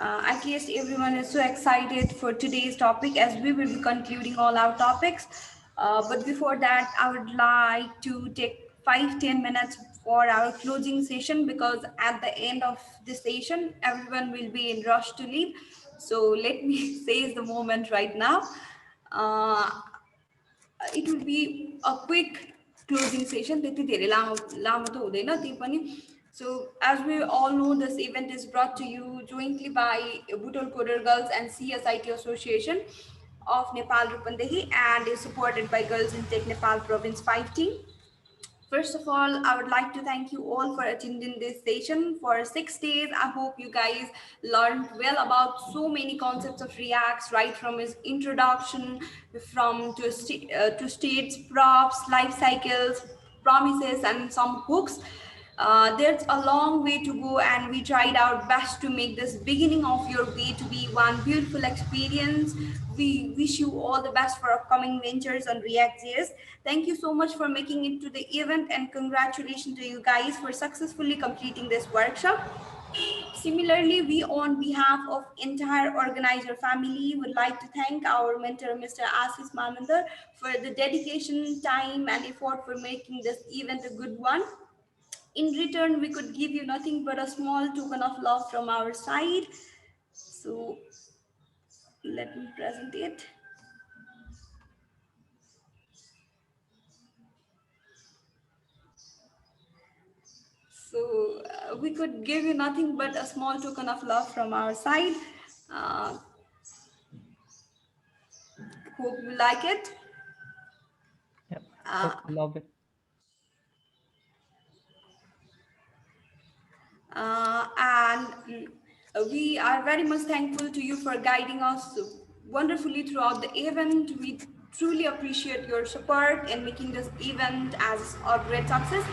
I guess everyone is so excited for today's topic as we will be concluding all our topics. But before that, I would like to take 5-10 minutes for our closing session because at the end of this session, everyone will be in rush to leave. So let me seize the moment right now. Uh, it will be a quick closing session. त्यति धेरै लामो लामो त हुँदैन त्यही पनि. So as we all know, this event is brought to you jointly by Butol Coder Girls and CSIT Association of Nepal Rupandehi and is supported by Girls in Tech Nepal Province 5 team. First of all, I would like to thank you all for attending this session for 6 days. I hope you guys learned well about so many concepts of Reacts, right from its introduction, to states, props, life cycles, promises, and some hooks. There's a long way to go, and we tried our best to make this beginning of your way to be one beautiful experience. We wish you all the best for upcoming ventures on React.js. Thank you so much for making it to the event, and congratulations to you guys for successfully completing this workshop. Similarly, we on behalf of entire organizer family would like to thank our mentor, Mr. Ashish Mamandar, for the dedication, time, and effort for making this event a good one. In return, we could give you nothing but a small token of love from our side. So let me present it. So we could give you nothing but a small token of love from our side. Uh, Hope you like it. Yeah, love it. And we are very much thankful to you for guiding us wonderfully throughout the event. We truly appreciate your support in making this event as a great success.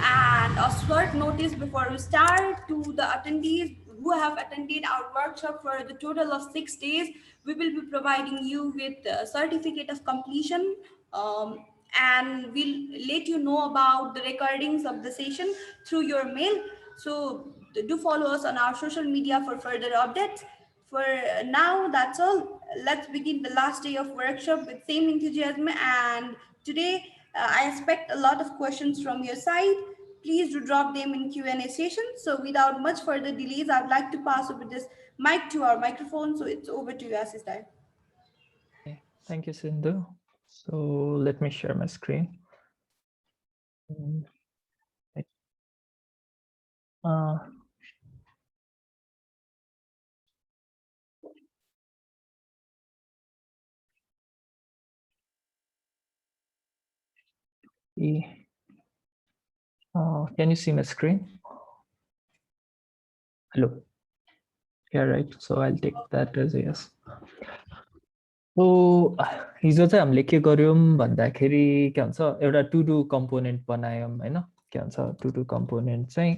And a short notice before we start to the attendees who have attended our workshop for the total of 6 days, we will be providing you with a certificate of completion, and we'll let you know about the recordings of the session through your mail. So do follow us on our social media for further updates. For now, that's all. Let's begin the last day of workshop with same enthusiasm. And today, I expect a lot of questions from your side. Please do drop them in Q&A session. So without much further delays, I'd like to pass over this mic to our microphone. So it's over to you, Asistai. Okay. Thank you, Sindhu. So let me share my screen. Can you see my screen? Hello. Yeah, right. So I'll take that as a yes. So हिजो चाहिँ हामीले के गर्यौं भन्दाखेरि के भन्छ एउटा to do component बनायौं हैन के भन्छ टु डु कम्पोनेन्ट चाहिँ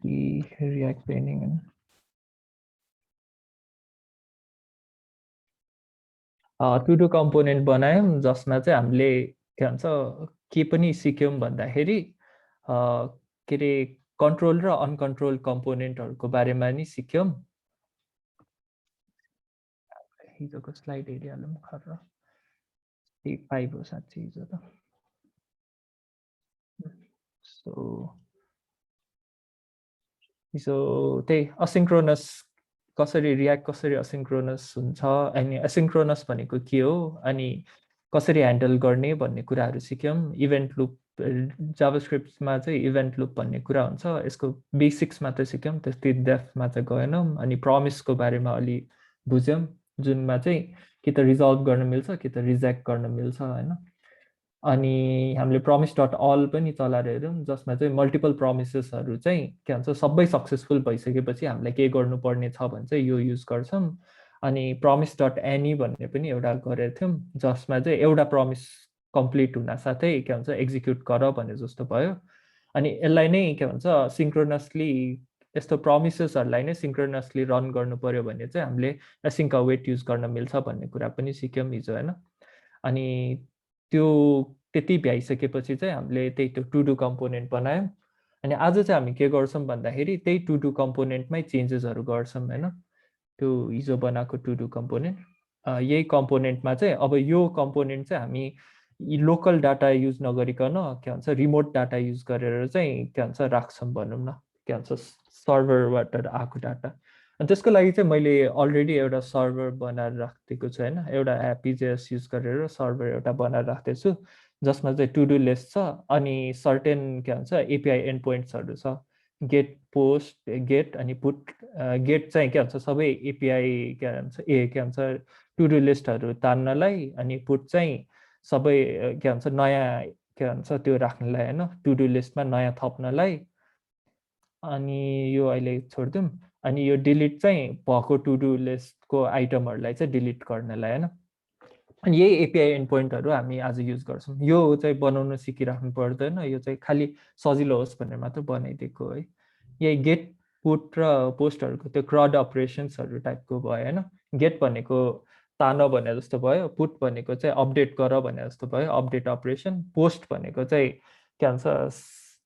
react training to do component बनायौं जसमा चाहिँ हामीले के भन्छ के पनि सिक्यौं भन्दाखेरि के रे कन्ट्रोल र अनकन्ट्रोल कम्पोनेन्टहरुको बारेमा नि सिक्यौं हिजोको स्लाइड हेरिहालौँ खर त्यही 5 हो साँच्चै हिजो त सो हिजो त्यही असिन्क्रोनस कसरी रियाक्ट कसरी असिन्क्रोनस हुन्छ अनि असिन्क्रोनस भनेको के हो अनि कसरी ह्यान्डल गर्ने भन्ने कुराहरू सिक्यौं इभेन्ट लुप जाभास्क्रिप्टमा चाहिँ इभेन्ट लुप भन्ने कुरा हुन्छ यसको बेसिक्स मात्र सिक्यौं त्यति डेप्थमा चाहिँ गएनौं अनि प्रमिसको बारेमा अलि बुझ्यौं जुनमा चाहिँ कि त रिजल्भ गर्न मिल्छ कि त रिजेक्ट गर्न मिल्छ हैन अनि हामीले promise.all पनि चलाएर हेर्यौं जसमा चाहिँ मल्टिपल प्रमिसेसहरु चाहिँ के भन्छ सबै सक्सेसफुल भइसकेपछि हामीलाई के गर्नुपर्ने छ भने चाहिँ यो युज गर्छौं अनि promise.any भन्ने पनि एउटा गरेको थियौं जसमा चाहिँ एउटा प्रमिस कम्प्लिट हुन साथै के भन्छ एक्जिक्युट गर भने जस्तो भयो अनि यसलाई नै के भन्छ सिन्क्रोनसली यस्तो प्रमिसेसहरुलाई नै सिन्क्रोनसली रन गर्नु पर्यो भने चाहिँ हामीले एसिन्क अवेट युज गर्न मिल्छ भन्ने कुरा पनि सिक्यौं हिजो हैन अनि त्यो त्यति भ्याइसकेपछि चाहिँ हामीले त्यही त्यो टु डु कम्पोनेन्ट बनायौं अनि आज चाहिँ हामी के गर्छौं भन्दाखेरि त्यही टु डु कम्पोनेन्टमै चेन्जेसहरु गर्छौं हैन त्यो हिजो बनाएको टु डु कम्पोनेन्ट। यही कम्पोनेन्टमा चाहिँ अब यो कम्पोनेन्ट चाहिँ हामी लोकल डाटा युज नगरिकन के भन्छ रिमोट डाटा युज गरेर चाहिँ के भन्छ राख्छौँ भनौँ न, के भन्छ सर्भरबाट आएको डाटा। अनि त्यसको लागि चाहिँ मैले अलरेडी एउटा सर्भर बनाएर राखिदिएको छु होइन, एउटा एपिजेएस युज गरेर सर्भर एउटा बनाएर राख्दैछु छु, जसमा चाहिँ टु डु लिस्ट छ अनि सर्टेन के भन्छ एपिआई एन्ड पोइन्ट्सहरू छ, गेट पोस्ट गेट अनि पुट। गेट चाहिँ के भन्छ सबै एपिआई के भन्छ के भन्छ टु डु लिस्टहरू तान्नलाई, अनि पुट चाहिँ सबै के भन्छ नयाँ के भन्छ त्यो राख्नलाई होइन, टु डु लिस्टमा नयाँ थप्नलाई। अनि यो अहिले छोडिदिउँ। अनि यो डिलिट चाहिँ भएको टु डु लिस्टको आइटमहरूलाई चाहिँ डिलिट गर्नलाई होइन। अनि यही एपिआई एन्ड पोइन्टहरू हामी आज युज गर्छौँ। यो चाहिँ बनाउन सिकिराख्नु पर्दैन, यो चाहिँ खालि सजिलो होस् भनेर मात्र बनाइदिएको है। यही गेट पुट र पोस्टहरूको त्यो क्रड अपरेसन्सहरू टाइपको भयो होइन। गेट भनेको तान भने जस्तो भयो, पुट भनेको चाहिँ अपडेट गर भने जस्तो भयो अपडेट अपरेसन, पोस्ट भनेको चाहिँ के भन्छ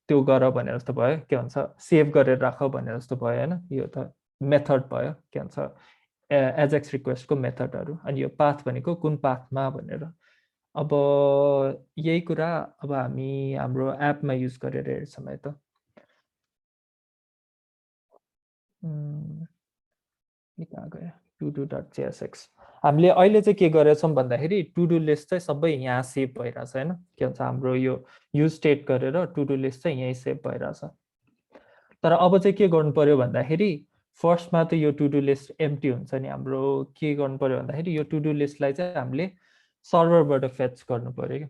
त्यो गर भने जस्तो भयो, के भन्छ सेभ गरेर राख भने जस्तो भयो होइन। यो त मेथड भयो के भन्छ एजेक्स रिक्वेस्टको मेथडहरू। अनि यो पाथ भनेको कुन पाथमा भनेर। अब यही कुरा अब हामी हाम्रो एपमा युज गरेर हेर्छौँ है त। कहाँ गयो to-do.jsx। हामीले अहिले चाहिँ के गरेछौँ भन्दाखेरि टु डु लिस्ट चाहिँ सबै यहाँ सेभ भइरहेछ होइन। के भन्छ हाम्रो यो युज स्टेट गरेर टु डु लिस्ट चाहिँ यहीँ सेभ भइरहेछ। तर अब चाहिँ के गर्नु पर्यो भन्दाखेरि फर्स्टमा त यो टु डु लिस्ट एम्प्टी हुन्छ नि, हाम्रो के गर्नु पर्यो भन्दाखेरि यो टु डु लिस्टलाई चाहिँ हामीले सर्भरबाट फेच गर्नु पर्यो कि।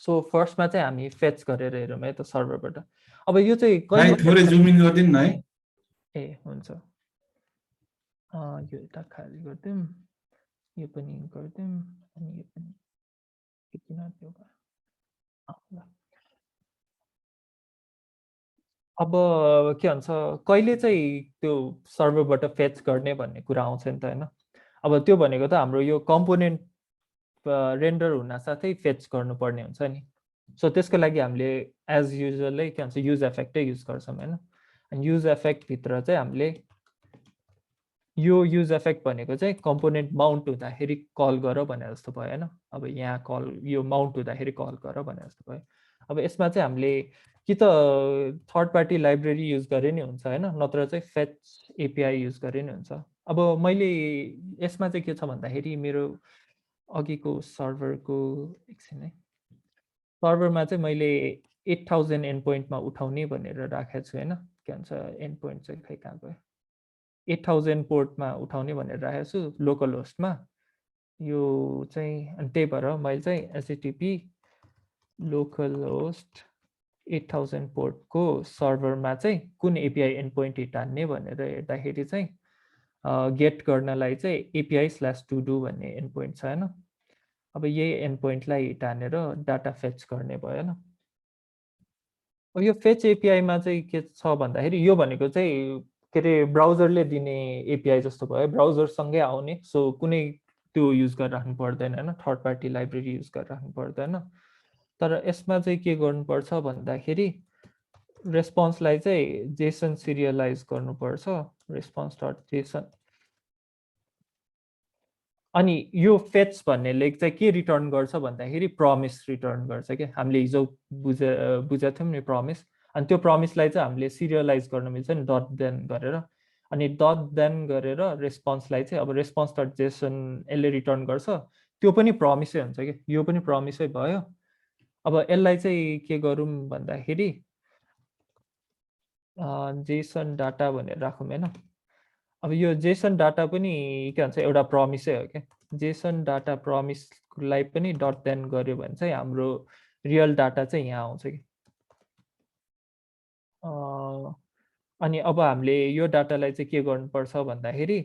सो फर्स्टमा चाहिँ हामी फेच गरेर हेरौँ है त सर्भरबाट। अब यो चाहिँ कहिले थोरै जुम इन गरिदिनु न है। ए हुन्छ, यो एउटा खाली गरिदिउँ, यो पनि गरिदिउँ, अनि यो पनि किन त्यो भयो। अब के भन्छ कहिले चाहिँ त्यो सर्भरबाट फेच गर्ने भन्ने कुरा आउँछ नि त होइन। अब त्यो भनेको त हाम्रो यो कम्पोनेन्ट रेन्डर हुन साथै फेच गर्नुपर्ने हुन्छ नि। सो त्यसको लागि हामीले एज युजलै के भन्छ युज एफेक्टै युज गर्छौँ होइन। अनि युज एफेक्टभित्र चाहिँ हामीले यो युज एफेक्ट भनेको चाहिँ कम्पोनेन्ट माउन्ट हुँदाखेरि कल गर भने जस्तो भयो होइन। अब यहाँ कल यो माउन्ट हुँदाखेरि कल गर भने जस्तो भयो। अब यसमा चाहिँ हामीले कि त थर्ड पार्टी लाइब्रेरी युज गरे नि हुन्छ होइन, नत्र चाहिँ फेच एपिआई युज गरे नि हुन्छ। अब मैले यसमा चाहिँ के छ भन्दाखेरि मेरो अघिको सर्भरको एकछिन है, सर्भरमा चाहिँ मैले 8000 एन्ड पोइन्टमा उठाउने भनेर राखेको छु होइन। के भन्छ एन्ड पोइन्ट चाहिँ खै कहाँ गयो, 8000 पोर्टमा उठाउने भनेर राखेको छु लोकल होस्टमा। यो चाहिँ अनि त्यही भएर मैले चाहिँ एचटिटिपी लोकल होस्ट 8000 पोर्टको सर्भरमा चाहिँ कुन एपिआई एन्ड पोइन्ट हिटान्ने भनेर हेर्दाखेरि चाहिँ गेट गर्नलाई चाहिँ API/to-do भन्ने एन्ड पोइन्ट छ होइन। अब यही एन्ड पोइन्टलाई हिटानेर डाटा फेच गर्ने भयो होइन। अब यो फेच एपिआईमा चाहिँ के छ भन्दाखेरि यो भनेको चाहिँ के अरे ब्राउजरले दिने एपिआई जस्तो भयो, ब्राउजरसँगै आउने। सो कुनै त्यो युज गरेर राख्नु पर्दैन होइन, थर्ड पार्टी लाइब्रेरी युज गरेर राख्नु पर्दैन। तर यसमा चाहिँ के गर्नुपर्छ भन्दाखेरि रेस्पोन्सलाई चाहिँ जेसन सिरियलाइज गर्नुपर्छ, response.json। अनि यो फेच भन्नेले चाहिँ के रिटर्न गर्छ भन्दाखेरि प्रमिस रिटर्न गर्छ क्या। हामीले हिजो बुझेको थियौँ नि प्रमिस। अनि त्यो प्रमिसलाई चाहिँ हामीले सिरियलाइज गर्न मिल्छ नि डट देन गरेर। अनि डट देन गरेर रेस्पोन्सलाई चाहिँ अब response.json यसले रिटर्न गर्छ, त्यो पनि प्रमिसै हुन्छ कि, यो पनि प्रमिसै भयो। अब यसलाई चाहिँ के गरौँ भन्दाखेरि जेसन डाटा भनेर राखौँ होइन। अब यो जेसन डाटा पनि के भन्छ एउटा प्रमिसै हो क्या। जेसन डाटा प्रमिसलाई पनि डट देन गऱ्यो भने चाहिँ हाम्रो रियल डाटा चाहिँ यहाँ आउँछ कि। अनि अब हामीले यो डाटालाई चाहिँ के गर्नुपर्छ भन्दाखेरि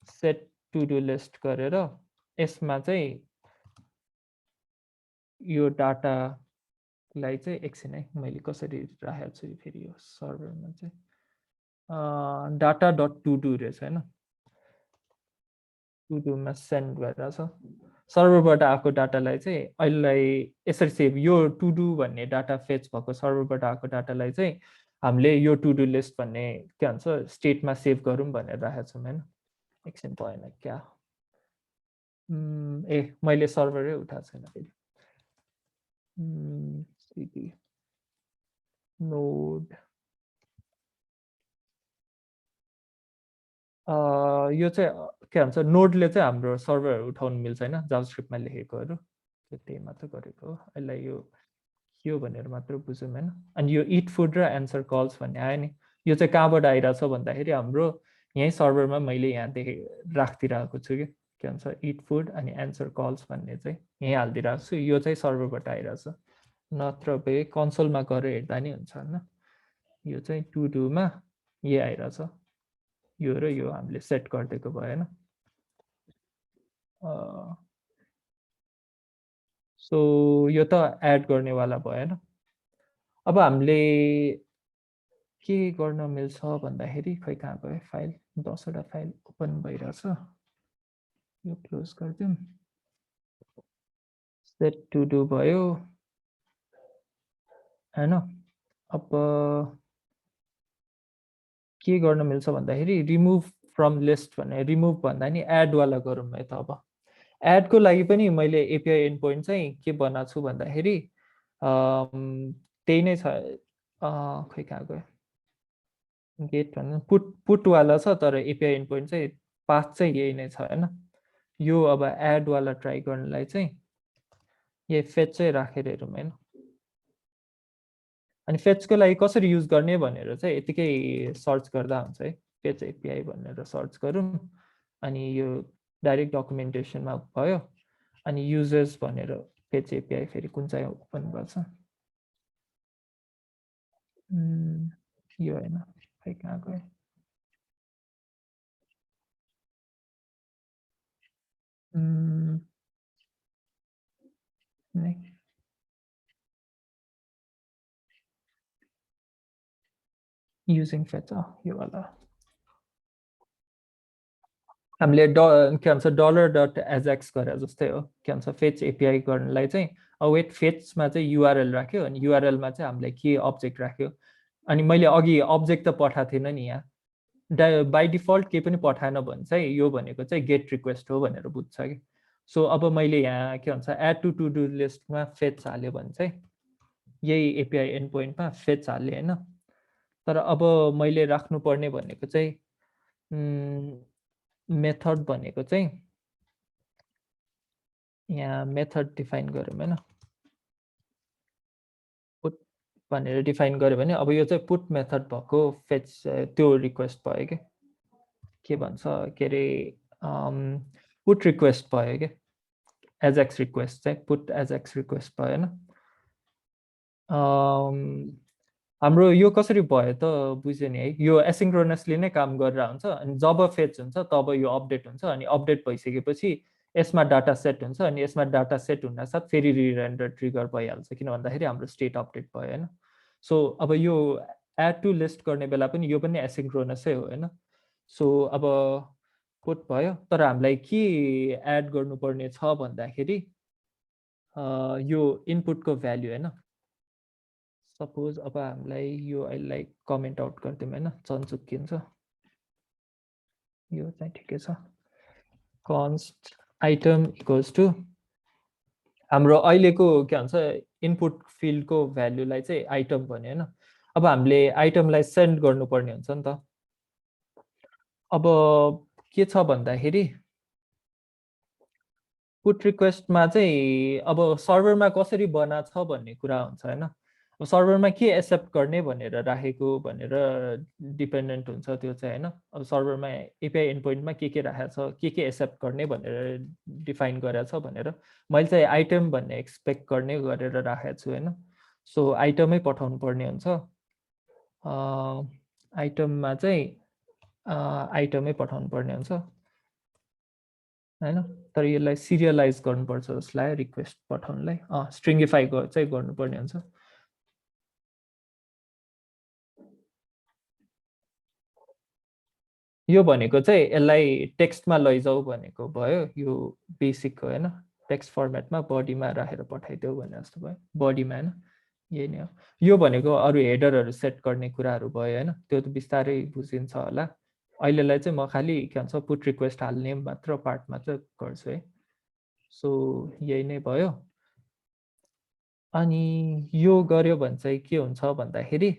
सेट टु डु लिस्ट गरेर यसमा चाहिँ यो डाटालाई चाहिँ एकछिन है मैले कसरी राखेको छु फेरि यो सर्भरमा चाहिँ डाटा डट टु डु रहेछ होइन, टु डुमा सेन्ड भइरहेछ। सर्भरबाट आएको डाटालाई चाहिँ अहिलेलाई यसरी सेभ, यो टु डु भन्ने डाटा फेच भएको सर्भरबाट आएको डाटालाई चाहिँ हामीले यो टु डु लिस्ट भन्ने के भन्छ स्टेटमा सेभ गरौँ भनेर राखेको छौँ होइन। एकछिन भएन क्या ए मैले सर्भरै उठाएको छैन फेरि cd node यो चाहिँ के भन्छ नोडले चाहिँ हाम्रो सर्भरहरू उठाउनु मिल्छ हैन जावास्क्रिप्टमा लेखेकोहरू त्यही मात्र गरेको हो अहिले यो के हो भनेर मात्र बुझौँ हैन अनि यो इट फुड र एन्सर कल्स भन्ने आयो नि यो चाहिँ कहाँबाट आइरहेछ भन्दाखेरि हाम्रो यही सर्भरमा मैले यहाँ राखिदिरहेको छु के भन्छ इट फुड अनि एन्सर कल्स भन्ने चाहिँ यहीँ हालिदिरहेको छु यो चाहिँ सर्भरबाट आइरहेछ नत्र भए कन्सोलमा गएर हेर्दा नि हुन्छ हैन यो चाहिँ टु डुमा यही आइरहेछ यो र यो हामीले सेट गरिदिएको भयो हैन सो यो त एड गर्नेवाला भयो हैन अब हामीले के गर्न मिल्छ भन्दाखेरि खै कहाँ गयो फाइल 10 वटा फाइल ओपन भइरहेछ यो क्लोज गरिदिउँ सेट टु डु भयो हैन अब के गर्न मिल्छ भन्दाखेरि रिमुभ फ्रम लिस्ट भन्ने रिमुभ भन्दा नि एड वाला गरौँ है त अब एडको लागि पनि मैले एपिआई एन्डपोइन्ट चाहिँ के बनाएको छु भन्दाखेरि त्यही नै छ खै कहाँ गयो गेट भन्नु पुट वाला छ तर एपिआई एन्डपोइन्ट चाहिँ पाथ चाहिँ यही नै छ हैन यो अब एड वाला ट्राई गर्नलाई चाहिँ यही फेच चाहिँ राखेर हेरौँ हैन अनि फेचको लागि कसरी युज गर्ने भनेर चाहिँ यतिकै सर्च गर्दा हुन्छ है फेच एपिआई भनेर सर्च गरौँ अनि यो डाइरेक्ट डकुमेन्टेसनमा भयो अनि युजर्स भनेर फेच एपिआई फेरि कुन चाहिँ ओपन गर्छ यो हैन खै कहाँ गयो युजिङ फेच यो वाला हामीले के भन्छ $.ajax गरे जस्तै हो के भन्छ फेच एपिआई गर्नलाई चाहिँ वेट फेचमा चाहिँ युआरएल राख्यो अनि युआरएलमा चाहिँ हामीले के अब्जेक्ट राख्यो अनि मैले अघि अब्जेक्ट त पठाएको थिएन नि यहाँ बाई डिफल्ट केही पनि पठाएन भने चाहिँ यो भनेको चाहिँ गेट रिक्वेस्ट हो भनेर बुझ्छ कि सो अब मैले यहाँ के भन्छ एड टु डु लिस्टमा फेच हाल्यो भने चाहिँ यही एपिआई एन्ड पोइन्टमा फेच हाल्यो हैन तर अब मैले राख्नुपर्ने भनेको चाहिँ मेथड भनेको चाहिँ यहाँ मेथड डिफाइन गरौँ हैन पुट भनेर डिफाइन गर्यो भने अब यो चाहिँ पुट मेथड भएको फेच त्यो रिक्वेस्ट भयो के भन्छ के अरे पुट रिक्वेस्ट भयो के एजेक्स रिक्वेस्ट चाहिँ पुट एजेक्स रिक्वेस्ट भयो हैन हाम्रो यो कसरी भयो त बुझ्यो नि है यो एसिन्क्रोनसली नै काम गरेर हुन्छ अनि जब फेच हुन्छ तब यो अपडेट हुन्छ अनि अपडेट भइसकेपछि यसमा डाटा सेट हुन्छ अनि यसमा डाटा सेट हुनसाथ फेरि रिरेन्डर ट्रिगर भइहाल्छ किन भन्दाखेरि हाम्रो स्टेट अपडेट भयो हैन सो अब यो एड टु लिस्ट गर्ने बेला पनि यो पनि एसिन्क्रोनसै हो हैन सो अब पुट भयो तर हामीलाई के एड गर्नुपर्ने छ भन्दाखेरि यो इनपुटको भ्यालु हैन सपोज अब हामीलाई यो अहिले कमेन्ट आउट गरिदिउँ हैन चन्चुक्किन्छ यो चाहिँ ठिकै छ कन्स्ट आइटम इक्वल्स टु हाम्रो अहिलेको के भन्छ इनपुट फिल्डको भ्यालुलाई चाहिँ आइटम भन्यो हैन अब हामीले आइटमलाई सेन्ड गर्नुपर्ने हुन्छ नि त अब के छ भन्दाखेरि पुट रिक्वेस्टमा चाहिँ अब सर्भरमा कसरी बनाछ भन्ने कुरा हुन्छ हैन अब सर्भरमा के एक्सेप्ट गर्ने भनेर राखेको भनेर डिपेन्डेन्ट हुन्छ त्यो चाहिँ हैन अब सर्भरमा एपिआई एन्डपोइन्टमा के राखेको छ के एक्सेप्ट गर्ने भनेर डिफाइन गरेको छ भनेर मैले चाहिँ आइटम भन्ने एक्सपेक्ट गर्ने गरेर राखेको छु हैन सो आइटमै पठाउनु पर्ने हुन्छ आइटममा चाहिँ आइटमै पठाउनु पर्ने हुन्छ हैन तर यसलाई सिरियलाइज गर्नुपर्छ जसलाई रिक्वेस्ट पठाउनलाई स्ट्रिङ्गिफाई चाहिँ गर्नुपर्ने हुन्छ यो भनेको चाहिँ यसलाई टेक्स्टमा लैजाऊ भनेको भयो यो बेसिक हो हैन टेक्स्ट फर्मेटमा बडीमा राखेर पठाइदेऊ भने जस्तो भयो बडीमा हैन यही नै हो यो भनेको अरु हेडरहरु सेट गर्ने कुराहरु भयो हैन त्यो त बिस्तारै बुझिन्छ होला अहिलेलाई चाहिँ म खालि के भन्छ पुट रिक्वेस्ट हाल्ने मात्र पार्ट मात्र गर्छु है। सो यही नै भयो। अनि यो गर्यो भने चाहिँ के हुन्छ भन्दाखेरि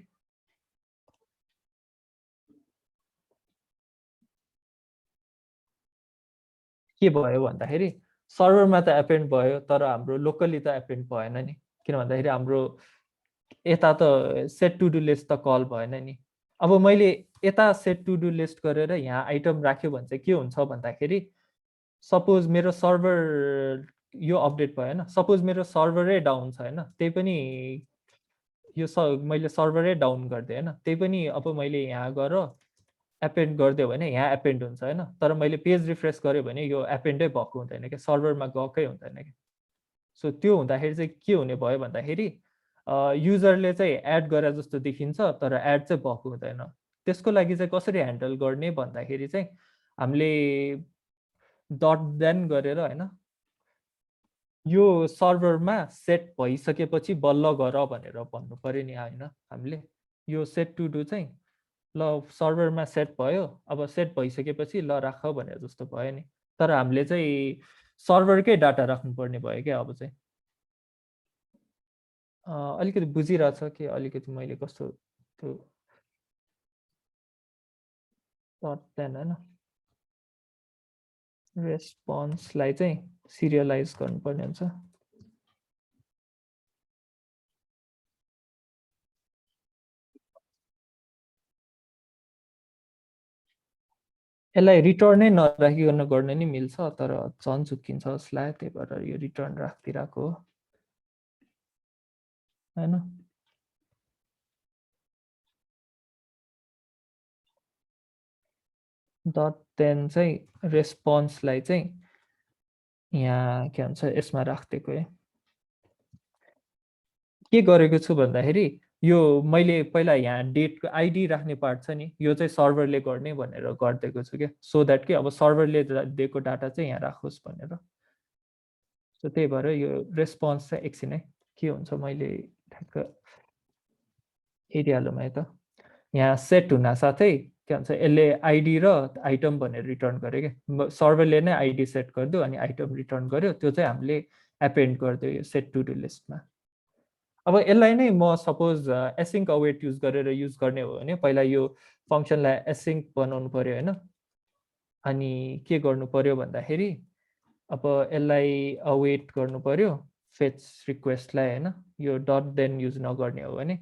के भयो भन्दाखेरि सर्भरमा त एपेन्ड भयो तर हाम्रो लोकली त एपेन्ड भएन नि, किन भन्दाखेरि हाम्रो यता त सेट टु डु लिस्ट त कल भएन नि। अब मैले यता सेट टु डु लिस्ट गरेर यहाँ आइटम राख्यो भने चाहिँ के हुन्छ भन्दाखेरि सपोज मेरो सर्भर यो अपडेट भएन, सपोज मेरो सर्भरै डाउन छ होइन, त्यही पनि यो मैले सर्भरै डाउन गरिदिएँ होइन, त्यही पनि अब मैले यहाँ गएर एपेन्ड गरिदियो भने यहाँ एपेन्ड हुन्छ होइन, तर मैले पेज रिफ्रेस गरेँ भने यो एपेन्डै भएको हुँदैन क्या, सर्भरमा गएकै हुँदैन क्या। सो त्यो हुँदाखेरि चाहिँ के हुने भयो भन्दाखेरि युजरले चाहिँ एड गरे जस्तो देखिन्छ तर एड चाहिँ भएको हुँदैन। त्यसको लागि चाहिँ कसरी ह्यान्डल गर्ने भन्दाखेरि चाहिँ हामीले डट देन गरेर होइन यो सर्भरमा सेट भइसकेपछि बल्ल गर भनेर भन्नु पर्यो नि होइन हामीले। यो सेट टु डु चाहिँ ल सर्भरमा सेट भयो, अब सेट भइसकेपछि ल राख भनेर जस्तो भयो नि, तर हामीले चाहिँ सर्भरकै डाटा राख्नुपर्ने भयो क्या। अब चाहिँ अलिकति बुझिरहेछ कि अलिकति मैले कस्तो त्यो देन होइन रेस्पोन्सलाई चाहिँ सिरियलाइज गर्नुपर्ने हुन्छ। यसलाई रिटर्नै नराखिकन गर्न नि मिल्छ तर झन् झुक्किन्छ जसलाई, त्यही भएर यो रिटर्न राखिदिरहेको हो होइन। डट देन चाहिँ रेस्पोन्सलाई चाहिँ यहाँ के भन्छ यसमा राखिदिएको है। के गरेको छु भन्दाखेरि यो मैले पहिला यहाँ डेटको आइडी राख्ने पार्ट छ नि, यो चाहिँ सर्भरले गर्ने भनेर गरिदिएको छु क्या, सो द्याट कि अब सर्भरले दिएको डाटा चाहिँ यहाँ राखोस् भनेर। सो त्यही भएर यो रेस्पोन्स चाहिँ एकछिन है के हुन्छ मैले ठ्याक्क हेरिहालौँ है त। यहाँ सेट हुन साथै के भन्छ यसले आइडी र आइटम भनेर रिटर्न गर्यो क्या, सर्भरले नै आइडी सेट गरिदियो अनि आइटम रिटर्न गर्यो, त्यो चाहिँ हामीले एपेन्ड गरिदियो यो सेट टु डु लिस्टमा। अब यसलाई नै म सपोज एसिङ्क अवेट युज गरेर युज गर्ने हो भने पहिला यो फङ्सनलाई एसिङ्क बनाउनु पर्यो होइन। अनि के गर्नु पर्यो भन्दाखेरि अब यसलाई अवेट गर्नु पर्यो फेच रिक्वेस्टलाई होइन, यो डट देन युज नगर्ने हो भने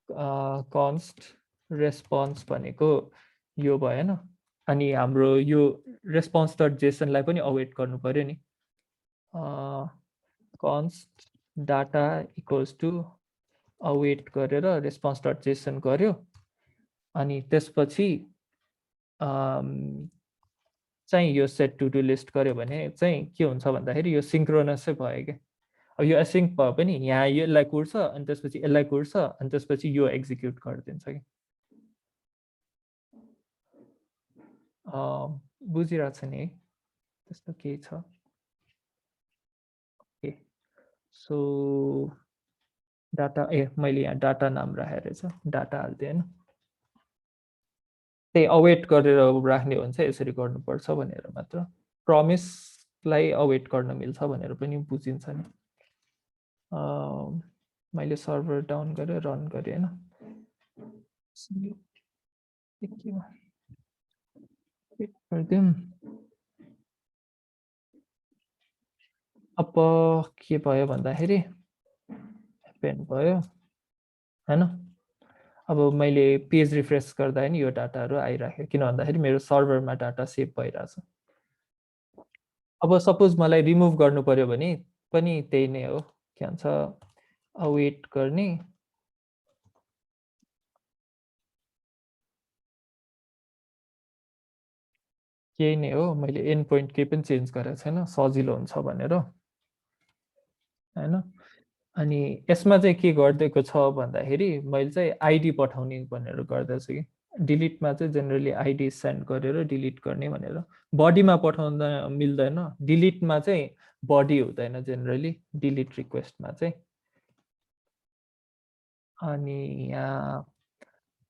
कन्स्ट रेस्पोन्स भनेको यो भएन। अनि हाम्रो यो रेस्पोन्स डट जेसनलाई पनि अवेट गर्नु पर्यो नि, कन्स्ट डाटा इक्वल्स टु अवेट गरेर रेस्पोन्स डट जेसन गर्यो। अनि त्यसपछि चाहिँ यो सेट टु डु लिस्ट गर्यो भने चाहिँ के हुन्छ भन्दाखेरि यो सिङ्क्रोनसै भयो क्या। अब यो एसिङ्क भयो पनि यहाँ यसलाई कुर्छ अनि त्यसपछि यसलाई कुर्छ अनि त्यसपछि यो एक्जिक्युट गरिदिन्छ कि। बुझिरहेको छ नि है, त्यस्तो केही छ। ओके सो डाटा मैले यहाँ डाटा नाम राखेर रहेछ, डाटा हालिदिएँ होइन। त्यही अवेट गरेर राख्ने हो भने चाहिँ यसरी गर्नुपर्छ भनेर मात्र, प्रमिसलाई अवेट गर्न मिल्छ भनेर पनि बुझिन्छ नि। मैले सर्भर डाउन गरेर रन गरेँ होइन। गरिदिउँ। अब के भयो भन्दाखेरि एपेन्ड भयो होइन। अब मैले पेज रिफ्रेस गर्दा नि यो डाटाहरू आइराख्यो, किन भन्दाखेरि मेरो सर्भरमा डाटा सेभ भइरहेछ। अब सपोज मलाई रिमुभ गर्नु पर्यो भने पनि त्यही नै हो, के भन्छ अवेट गर्ने केही नै हो। मैले एन्ड पोइन्ट केही पनि चेन्ज गरेको छैन, सजिलो हुन्छ भनेर होइन। अनि यसमा चाहिँ के गरिदिएको छ भन्दाखेरि मैले चाहिँ आइडी पठाउने भनेर गर्दैछु कि, डिलिटमा चाहिँ जेनरली आइडी सेन्ड गरेर डिलिट गर्ने भनेर, बडीमा पठाउँदा मिल्दैन, डिलिटमा चाहिँ बडी हुँदैन जेनरली डिलिट रिक्वेस्टमा चाहिँ। अनि यहाँ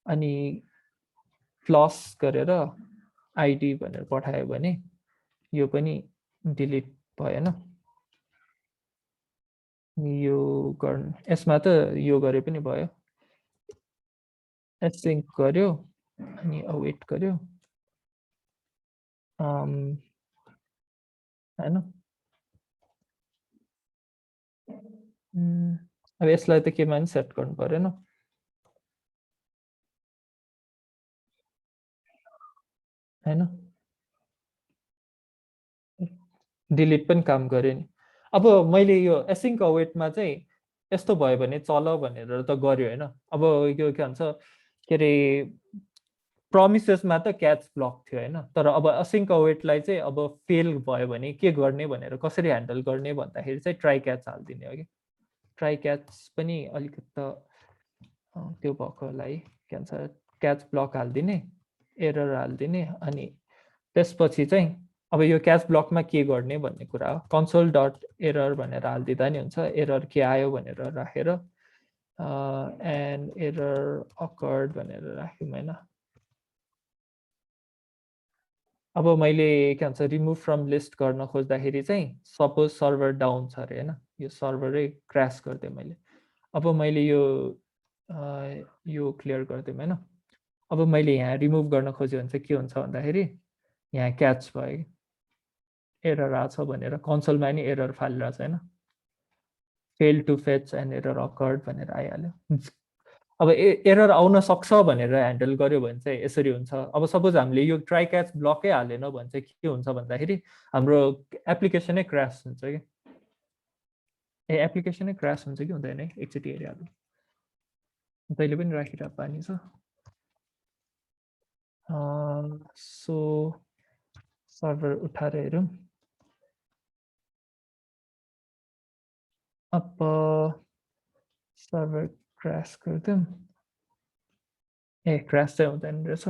अनि फ्लस गरेर आइडी भनेर पठायो भने यो पनि डिलिट भएन। यो गर्न यसमा त यो गरे पनि भयो, एसिंक गर्यो अनि अवेट गर्यो हैन। अब यसलाई त केमा नि सेट गर्नु परेन, हैन। डिलिट पनि काम गर्यो नि। अब मैले यो एसिंक अवेटमा चाहिँ यस्तो भयो भने चल भनेर त गर्यो हैन। अब यो के भन्छ के अरे प्रमिसेसमा त क्याच ब्लक थियो हैन, तर अब असिंक अवेटलाई चाहिँ अब फेल भयो भने के गर्ने भनेर कसरी ह्यान्डल गर्ने भन्दाखेरि चाहिँ ट्राई क्याच हालिदिने हो कि। ट्राई क्याच पनि अलिकति त त्यो भएकोलाई के भन्छ क्याच ब्लक हालिदिने, एरर हालिदिने, अनि त्यसपछि चाहिँ अब यो क्याच ब्लकमा के गर्ने भन्ने कुरा हो। कन्सोल डट एरर भनेर हालिदिँदा नि हुन्छ, एरर के आयो भनेर राखेर एन्ड एरर अकर्ड भनेर राख्यौँ हैन। अब मैले के भन्छ रिमुभ फ्रम लिस्ट गर्न खोज्दाखेरि चाहिँ सपोज सर्भर डाउन छ अरे हैन, यो सर्भरै क्रास गरिदिएँ मैले। अब मैले यो क्लियर गरिदिएँ हैन। अब मैले यहाँ रिमुभ गर्न खोजेँ भने चाहिँ के हुन्छ भन्दाखेरि यहाँ क्याच भयो कि एरर आछ भनेर कन्सोलमा नि एरर फालिरहेछ हैन, fail to fetch and error occurred भनेर आइहाल्यो। अब एरर आउन सक्छ भनेर ह्यान्डल गर्यो भने चाहिँ यसरी हुन्छ। अब सपोज हामीले यो ट्राई क्याच ब्लकै हालेन भने चाहिँ के हुन्छ भन्दाखेरि हाम्रो एप्लिकेसनै क्रास हुन्छ कि। एप्लिकेसनै क्रास हुन्छ कि हुँदैन है, एकचोटि हेरिहाल्नु। तैँले पनि राखिरहेको पानी छ। सो सर्भर उठाएर हेरौँ। अब सर्भर क्रास गरिदिउँ। क्रास चाहिँ हुँदैन रहेछ,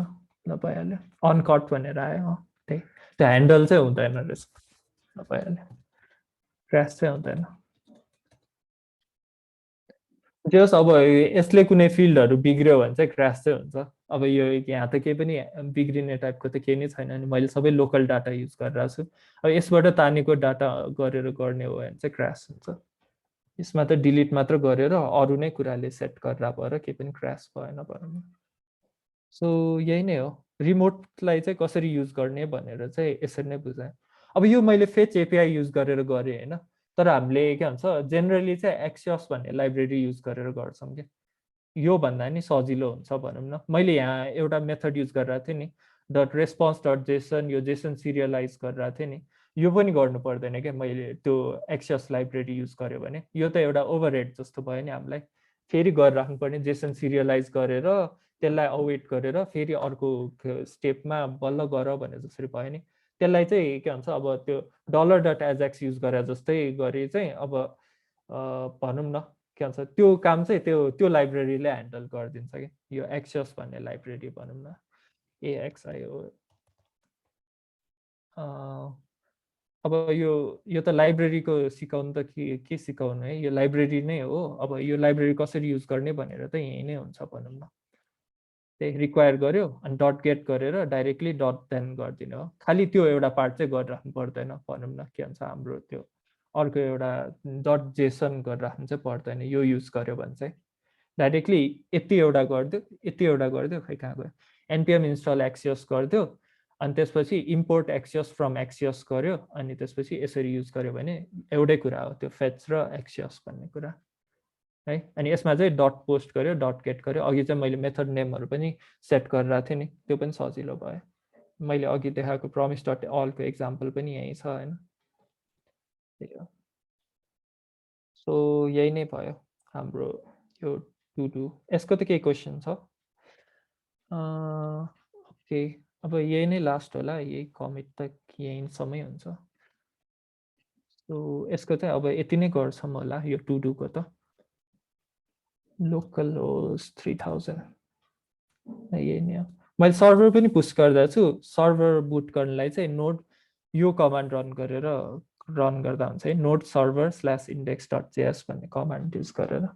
ल भइहाल्यो। अनकट भनेर आयो, त्यही त्यो ह्यान्डल चाहिँ हुँदैन रहेछ, ल भइहाल्यो। क्रास चाहिँ हुँदैन। जस अब यसले कुनै फिल्डहरू बिग्रियो भने चाहिँ क्रास चाहिँ हुन्छ। अब यो यहाँ त केही पनि बिग्रिने टाइपको त केही नै छैन नि, मैले सबै लोकल डाटा युज गरिरहेको छु। अब यसबाट तानेको डाटा गरेर गर्ने हो भने चाहिँ क्रास हुन्छ। यसमा त डिलिट मात्र गरेर अरू नै कुराले सेट गरेर भएर केही पनि क्रास भएन भनौँ। सो यही नै हो। रिमोटलाई चाहिँ कसरी युज गर्ने भनेर चाहिँ यसरी नै बुझाएँ। अब यो मैले फेच एपिआई युज गरेर गरेँ होइन, तर हामीले के भन्छ जेनरली चाहिँ एक्सियोस भन्ने लाइब्रेरी युज गरेर गर्छौँ क्या। यो भन्दा नि सजिलो हुन्छ भनौँ न। मैले यहाँ एउटा मेथड युज गरिरहेको थिएँ नि, डट रेस्पोन्स डट जेसन, यो जेसन सिरियलाइज गरिरहेको थिएँ नि, यो पनि गर्नु पर्दैन क्या मैले त्यो एक्सियोस लाइब्रेरी युज गऱ्यो भने। यो त एउटा ओभरहेड जस्तो भयो नि हामीलाई, फेरि गरिराख्नु पर्ने, जेसन सिरियलाइज गरेर त्यसलाई अवेट गरेर फेरि अर्को स्टेपमा बल्ल गर भने जसरी भयो नि। त्यसलाई चाहिँ के भन्छ अब त्यो डलर डट एजेक्स युज गरे जस्तै गरी चाहिँ अब भनौँ न के भन्छ त्यो काम चाहिँ त्यो लाइब्रेरीले ह्यान्डल गरिदिन्छ कि। यो एक्सियोस भन्ने लाइब्रेरी भनौँ न, एएक्सआइओ। अब यो त लाइब्रेरीको सिकाउनु त के सिकाउनु है, यो लाइब्रेरी नै हो। अब यो लाइब्रेरी कसरी युज गर्ने भनेर त यही नै हुन्छ भनौँ न। त्यही रिक्वायर गर्यो अनि डट गेट गरेर डाइरेक्टली डट देन गरिदिने हो। खालि त्यो एउटा पार्ट चाहिँ गरिराख्नु पर्दैन भनौँ न, के भन्छ हाम्रो त्यो अर्को एउटा डट जेसन गरिराख्नु चाहिँ पर्दैन यो युज गर्यो भने चाहिँ। डाइरेक्टली यति एउटा गरिदियो, यति एउटा गरिदियो, खै कहाँ गयो, एनपिएम इन्स्टल एक्सियोस गरिदियो, अनि त्यसपछि इम्पोर्ट एक्सियोस फ्रम एक्सियोस गर्यो, अनि त्यसपछि यसरी युज गर्यो भने एउटै कुरा हो त्यो फेच र एक्सियोस भन्ने कुरा है। अनि यसमा चाहिँ डट पोस्ट गर्यो, डट गेट गर्यो। अघि चाहिँ मैले मेथड नेमहरू पनि सेट गरिरहेको थिएँ नि, त्यो पनि सजिलो भयो। मैले अघि देखाएको प्रमिस डट अलको एक्जाम्पल पनि यही छ होइन। त्यही हो। सो यही नै भयो हाम्रो यो टु डु। यसको त केही क्वेसन छ? ओके, अब यही नै लास्ट होला, यही कमिट त यहीँसम्मै हुन्छ। सो यसको चाहिँ अब यति नै गर्छौँ होला यो टु डुको त। लोकल होस्ट 3000 यही नै हो। मैले सर्भर पनि पुस्ट गर्दा छु। सर्भर बुट गर्नलाई चाहिँ नोड यो कमान्ड रन गरेर रन गर्दा हुन्छ है, node server /index dot JS भन्ने कमान्ड युज गरेर।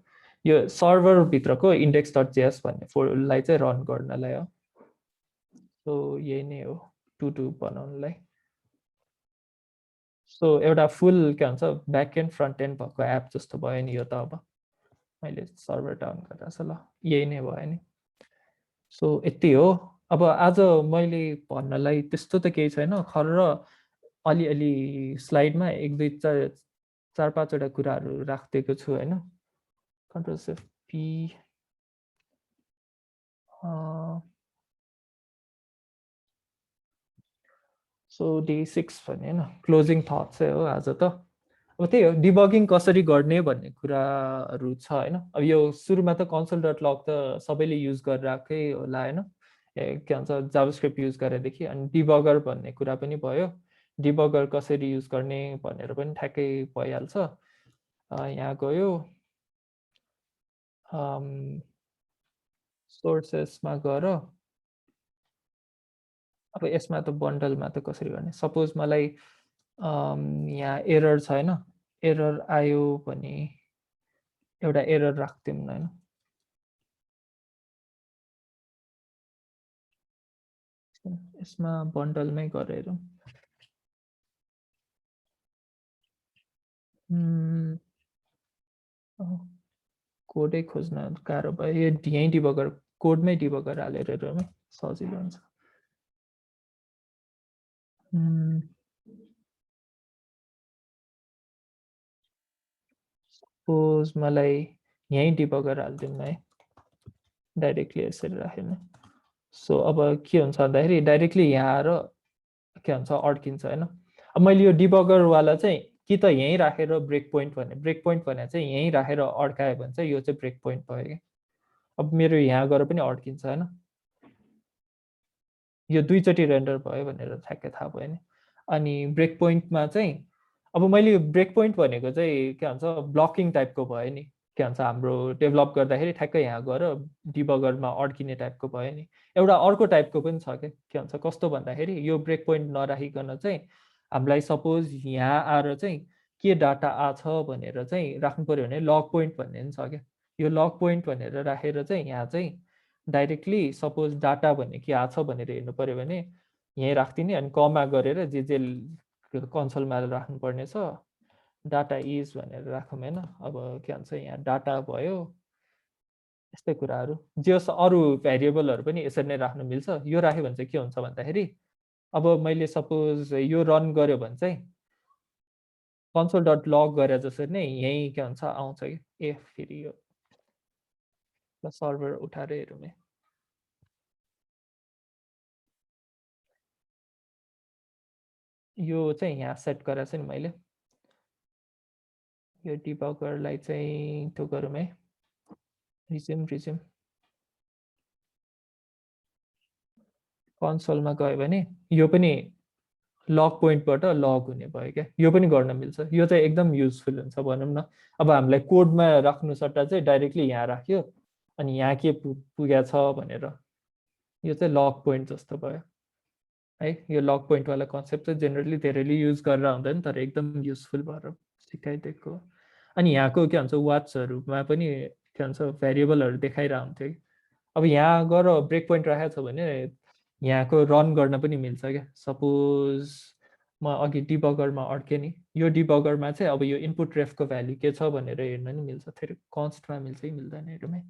यो सर्भरभित्रको index डट जेएस भन्ने फोल्डरलाई चाहिँ रन गर्नलाई हो। सो यही नै हो टु बनाउनलाई। सो एउटा फुल के भन्छ ब्याक एन्ड फ्रन्ट एन्ड भएको एप जस्तो भयो नि यो त। अब मैले सर्भर डाउन गरेर छ ल, यही नै भयो नि। सो यति हो। अब आज मैले भन्नलाई त्यस्तो त केही छैन, खर अलिअलि स्लाइडमा एक दुई चार पाँचवटा कुराहरू राखिदिएको छु होइन। Control shift P. So day 6 भने होइन क्लोजिङ थट चाहिँ हो आज त। अब त्यही हो डिबगिङ कसरी गर्ने भन्ने कुराहरू छ होइन। अब यो सुरुमा त कन्सोल डट लग त सबैले युज गरिरहेकै होला होइन, के भन्छ जाभास्क्रिप्ट युज गरेदेखि। अनि डिबगर भन्ने कुरा पनि भयो, डिबगर कसरी युज गर्ने भनेर पनि ठ्याक्कै भइहाल्छ। यहाँ गयो सोर्सेसमा गएर अब यसमा त बन्डलमा त कसरी गर्ने। सपोज मलाई यहाँ एरर छ होइन, एरर आयो भने एउटा एरर राख्दिउँ न होइन। यसमा बन्डलमै गरेर कोडै खोज्न गाह्रो भयो। यहीँ डिबगर कोडमै डिबगर हालेर हेरौँ सजिलो हुन्छ। सपोज मलाई यहीँ डिबगर हालिदिउँ न है, डाइरेक्टली यसरी राखेन। सो अब के हुन्छ भन्दाखेरि डाइरेक्टली यहाँ आएर के भन्छ अड्किन्छ होइन। अब मैले यो डिबगरवाला चाहिँ कि त यहीँ राखेर ब्रेक पोइन्ट भने, ब्रेक पोइन्ट भने चाहिँ यहीँ राखेर अड्कायो भने चाहिँ यो चाहिँ ब्रेक पोइन्ट भयो कि। अब मेरो यहाँ गएर पनि अड्किन्छ होइन, यो दुईचोटि रेन्डर भयो भनेर ठ्याक्कै थाहा भयो नि। अनि ब्रेक पोइन्टमा चाहिँ अब मैले ब्रेक पोइन्ट भनेको चाहिँ के भन्छ ब्लकिङ टाइपको भयो नि। के भन्छ हाम्रो डेभलप गर्दाखेरि ठ्याक्कै यहाँ गएर डिबगरमा अड्किने टाइपको भयो नि। एउटा अर्को टाइपको पनि छ के भन्छ कस्तो भन्दाखेरि यो ब्रेक पोइन्ट नराखिकन चाहिँ हामीलाई सपोज यहाँ आएर चाहिँ के डाटा आछ भनेर चाहिँ राख्नु पऱ्यो भने लग पोइन्ट भन्ने पनि छ क्या। यो लग पोइन्ट भनेर राखेर चाहिँ यहाँ चाहिँ डाइरेक्टली सपोज डाटा भन्ने के आछ भनेर हेर्नु पऱ्यो भने यहीँ राखिदिने अनि कमा गरेर जे कन्सोलमा राख्नुपर्ने छ डाटा इज भनेर राखौँ होइन। अब के भन्छ यहाँ डाटा भयो यस्तै कुराहरू जे अरू भेरिएबलहरू पनि यसरी नै राख्नु मिल्छ। यो राख्यो भने चाहिँ के हुन्छ भन्दाखेरि अब मैले सपोज यो रन गर्यो भने चाहिँ कन्सोल डट लग गरेर जसरी नै यहीँ के भन्छ आउँछ कि। ए फेरि यो सर्भर उठाएर हेरौँ है। यो चाहिँ यहाँ सेट गरेर चाहिँ मैले यो डिबगरलाई चाहिँ त्यो गरौँ है, रिज्युम कन्सोलमा गयो भने यो पनि लग पोइन्टबाट लग हुने भयो क्या। यो पनि गर्न मिल्छ, यो चाहिँ एकदम युजफुल हुन्छ भनौँ न। अब हामीलाई कोडमा राख्नु सट्टा चाहिँ डाइरेक्टली यहाँ राख्यो अनि यहाँ के पुगेछ भनेर यो चाहिँ लग पोइन्ट जस्तो भयो है। यो लग पोइन्टवाला कन्सेप्ट चाहिँ जेनरली धेरैले युज गरेर हुँदैन तर एकदम युजफुल भएर सिकाइदिएको। अनि यहाँको के भन्छ वाट्सहरूमा पनि के भन्छ भेरिएबलहरू देखाइरहेको हुन्थ्यो कि। अब यहाँ गएर ब्रेक पोइन्ट राखेको छ भने यहाँको रन गर्न पनि मिल्छ क्या। सपोज म अघि डिबगरमा अड्केँ नि, यो डिबगरमा चाहिँ अब यो इनपुट रेफको भ्याल्यु के छ भनेर हेर्न नि मिल्छ। फेरि कन्स्टमा मिल्छ कि मिल्दैन हेरौँ है।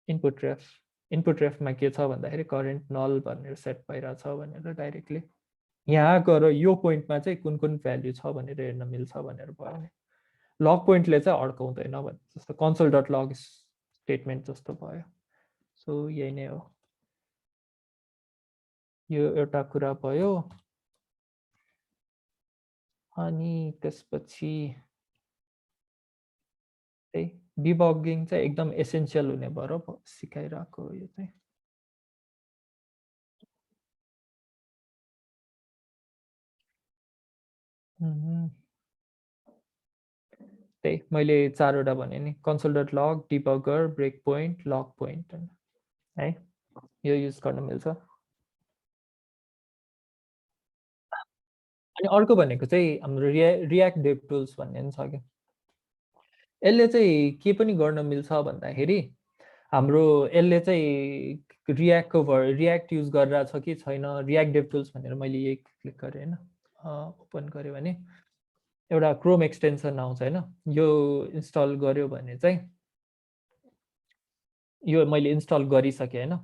इनपुट रेफमा के छ भन्दाखेरि करेन्ट नल भनेर सेट भइरहेछ भनेर डाइरेक्टली यहाँ गएर यो पोइन्टमा चाहिँ कुन कुन भ्याल्यु छ भनेर हेर्न मिल्छ भनेर भयो नि। लग पोइन्टले चाहिँ अड्काउँदैन भने जस्तो कन्सोल डट लग स्टेटमेन्ट जस्तो भयो। सो यही नै हो, यो एउटा कुरा भयो। अनि त्यसपछि त्यही डिबगिङ चाहिँ एकदम एसेन्सियल हुने भएर सिकाइरहेको यो चाहिँ। त्यही मैले चारवटा भने नि, कन्सोल डट लग, डिबगर, ब्रेक पोइन्ट, लग पोइन्ट है, यो युज गर्न मिल्छ। अनि अर्को भनेको चाहिँ हाम्रो रियाक्ट डेभ टुल्स भन्ने पनि छ क्या। यसले चाहिँ के पनि गर्न मिल्छ भन्दाखेरि हाम्रो यसले चाहिँ रियाक्ट युज गरिरहेछ कि छैन, रियाक्ट डेभ टुल्स भनेर मैले यही क्लिक गरेँ होइन, ओपन गरेँ भने एउटा क्रोम एक्सटेन्सन आउँछ होइन, यो इन्स्टल गर्यो भने चाहिँ यो मैले इन्स्टल गरिसकेँ होइन,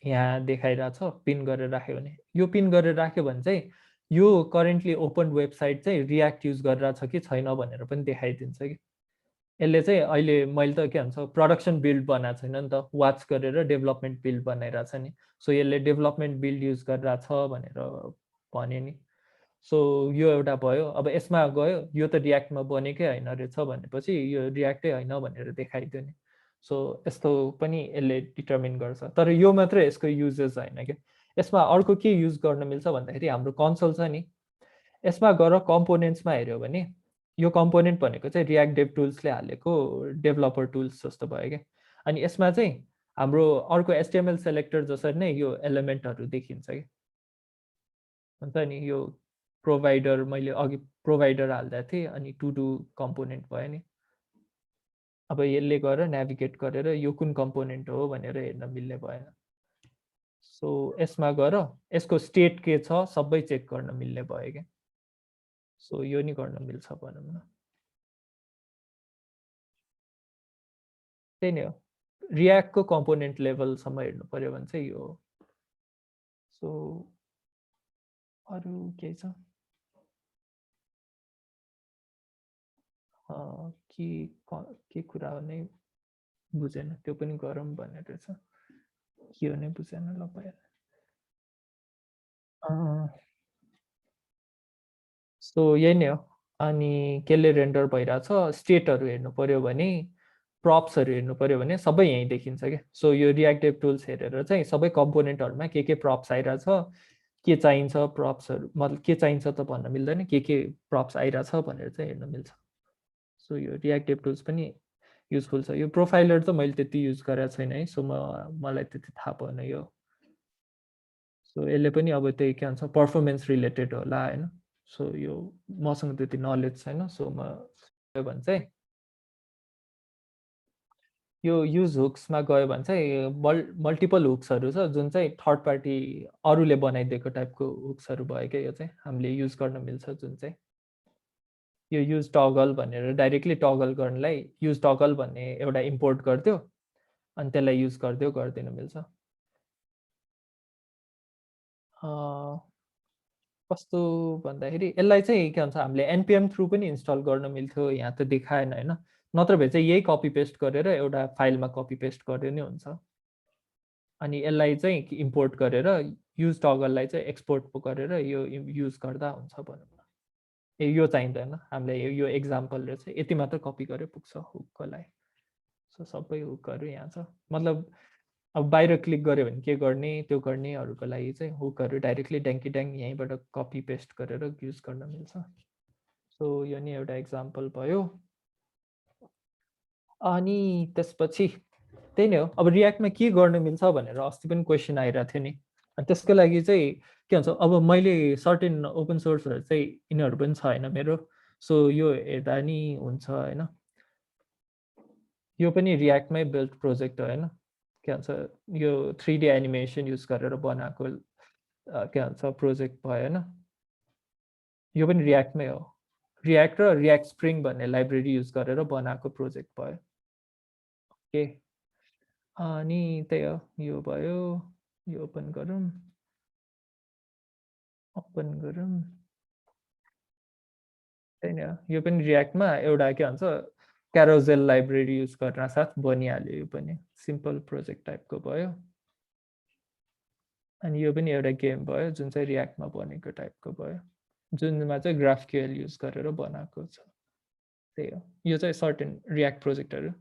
यहाँ देखाइरहेछ पिन गरेर राख्यो भने, यो पिन गरेर राख्यो भने चाहिँ यो करेन्टली ओपन वेबसाइट चाहिँ रियाक्ट युज गरिरहेछ कि छैन भनेर पनि देखाइदिन्छ कि। यसले चाहिँ अहिले मैले त के भन्छ प्रोडक्सन बिल्ड बनाएको छैन नि त, वाच गरेर डेभलपमेन्ट बिल्ड बनाइरहेछ नि, सो यसले डेभलपमेन्ट बिल्ड युज गरिरहेछ भनेर भन्यो नि। सो यो एउटा भयो। अब यसमा गयो यो त रियाक्टमा बनेकै होइन रहेछ भनेपछि यो रियाक्टै होइन भनेर देखाइदियो नि। सो यस्तो पनि यसले डिटर्मिन गर्छ, तर यो मात्रै यसको युजेस होइन क्या। यसमा अर्को के युज गर्न मिल्छ भन्दाखेरि हाम्रो कन्सोल छ नि, यसमा गएर कम्पोनेन्ट्समा हेऱ्यो भने यो कम्पोनेन्ट भनेको चाहिँ रियाक्ट डेभ टुल्सले हालेको डेभलपर टुल्स जस्तो भयो क्या। अनि यसमा चाहिँ हाम्रो अर्को एचटिएमएल सेलेक्टर जसरी नै यो एलिमेन्टहरू देखिन्छ कि हुन्छ नि। यो प्रोभाइडर मैले अघि प्रोभाइडर हाल्दा थिएँ अनि टु डु कम्पोनेन्ट भयो नि। अब यसले गएर नेभिगेट गरेर यो कुन कम्पोनेन्ट हो भनेर हेर्न मिल्ने भएन। सो यसमा गएर यसको स्टेट के छ सबै चेक गर्न मिल्ने भयो क्या। सो यो नि गर्न मिल्छ भनौँ न, त्यही नै हो। रियाक्टको कम्पोनेन्ट लेभलसम्म हेर्नु पर्यो भने चाहिँ यो हो। सो अरू केही छ के कुरा हो नै बुझेन, त्यो पनि गरौँ भनेर रहेछ, के हो नै बुझेन ल भएर। सो यही नै हो। अनि केले रेन्डर भइरहेछ, स्टेटहरू हेर्नु पर्यो भने प्रप्सहरू हेर्नु पर्यो भने सबै यहीँ देखिन्छ क्या। सो यो रियाक्ट डेभ टुल्स हेरेर चाहिँ सबै कम्पोनेन्टहरूमा के प्रप्स आइरहेछ, के चाहिन्छ प्रप्सहरू, मतलब के चाहिन्छ त भन्न मिल्दैन, के प्रप्स आइरहेछ भनेर चाहिँ हेर्न मिल्छ। सो यो रियाक्ट डेभ टुल्स पनि युजफुल छ। यो प्रोफाइलर त मैले त्यति युज गरेको छैन है, सो मलाई त्यति थाहा भएन यो। सो यसले पनि अब त्यही के भन्छ पर्फर्मेन्स रिलेटेड होला होइन। सो यो मसँग त्यति नलेज छैन, सो म भने चाहिँ यो युज हुक्समा गयो भने चाहिँ मल्टिपल हुक्सहरू छ जुन चाहिँ थर्ड पार्टी अरूले बनाइदिएको टाइपको हुक्सहरू भयो क्या। यो चाहिँ हामीले युज गर्न मिल्छ, जुन चाहिँ यो युज टगल भनेर डाइरेक्टली टगल गर्नलाई युज टगल भन्ने एउटा इम्पोर्ट गरिदियो अनि त्यसलाई युज गरिदियो गरिदिन मिल्छ। कस्तो भन्दाखेरि यसलाई चाहिँ के भन्छ हामीले एनपिएम थ्रु पनि इन्स्टल गर्न मिल्थ्यो, यहाँ त देखाएन होइन। नत्र भए चाहिँ यही कपी पेस्ट गरेर एउटा फाइलमा कपी पेस्ट गर्यो नि हुन्छ। अनि यसलाई चाहिँ इम्पोर्ट गरेर युज टगललाई चाहिँ एक्सपोर्ट गरेर यो युज गर्दा हुन्छ भनौँ न। यो चाहिँदैन हामीलाई, यो एक्जाम्पलले चाहिँ यति मात्र कपी गरे पुग्छ हुकको लागि। सो सबै हुकहरू यहाँ छ, मतलब अब बाहिर क्लिक गऱ्यो भने के गर्ने त्यो गर्नेहरूको लागि चाहिँ हुकहरू डाइरेक्टली ड्याङ्की ड्याङ यहीँबाट कपी पेस्ट गरेर युज गर्न मिल्छ। सो यो नि एउटा एक्जाम्पल भयो। अनि त्यसपछि त्यही नै हो। अब रियाक्टमा के गर्न मिल्छ भनेर अस्ति पनि क्वेसन आइरहेको थियो नि, अनि त्यसको लागि चाहिँ के भन्छ अब मैले सर्टेन ओपन सोर्सहरू चाहिँ यिनीहरू पनि छ होइन मेरो। सो यो हेर्दा नि हुन्छ होइन, यो पनि रियाक्टमै बिल्ड प्रोजेक्ट हो होइन। के भन्छ यो 3D एनिमेसन युज गरेर बनाएको के भन्छ प्रोजेक्ट भयो होइन। यो पनि रियाक्टमै हो, रियाक्ट र रियाक्ट स्प्रिङ भन्ने लाइब्रेरी युज गरेर बनाएको प्रोजेक्ट भयो। ओके, अनि त्यही हो, यो भयो। यो ओपन गरौँ, त्यही नै हो। यो पनि रियाक्टमा एउटा के भन्छ क्यारोजेल लाइब्रेरी युज गर्न साथ बनिहाल्यो, यो पनि सिम्पल प्रोजेक्ट टाइपको भयो। अनि यो पनि एउटा गेम भयो जुन चाहिँ रियाक्टमा बनेको टाइपको भयो, जुनमा चाहिँ ग्राफक्यूएल युज गरेर बनाएको छ। त्यही हो, यो चाहिँ सर्टेन रियाक्ट प्रोजेक्टहरू।